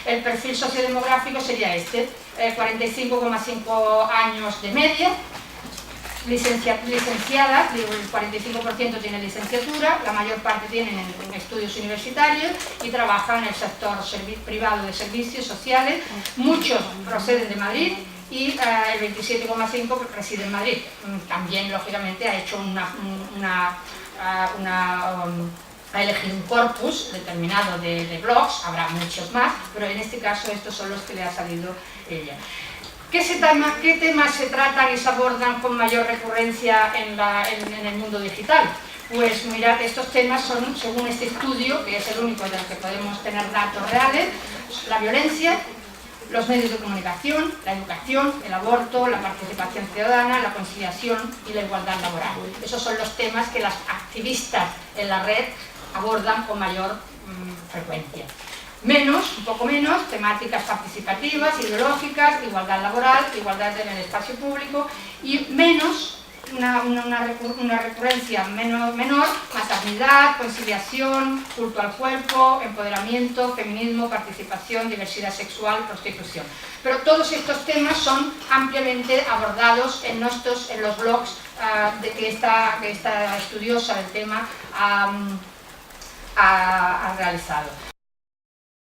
El perfil sociodemográfico sería este, 45,5 años de media, licenciadas, digo, el 45% tiene licenciatura, la mayor parte tienen en estudios universitarios y trabajan en el sector privado de servicios sociales. Muchos proceden de Madrid y el 27,5% reside en Madrid. También, lógicamente, ha hecho ha elegido un corpus determinado de blogs, habrá muchos más, pero en este caso estos son los que le ha salido ella. ¿Qué temas se tratan y se abordan con mayor recurrencia en el mundo digital? Pues mirad, estos temas son, según este estudio, que es el único del que podemos tener datos reales, la violencia, los medios de comunicación, la educación, el aborto, la participación ciudadana, la conciliación y la igualdad laboral. Esos son los temas que las activistas en la red abordan con mayor frecuencia. Un poco menos, temáticas participativas, ideológicas, igualdad laboral, igualdad en el espacio público y menos, una recurrencia menor, maternidad, conciliación, culto al cuerpo, empoderamiento, feminismo, participación, diversidad sexual, prostitución. Pero todos estos temas son ampliamente abordados en los blogs que esta estudiosa del tema ha realizado.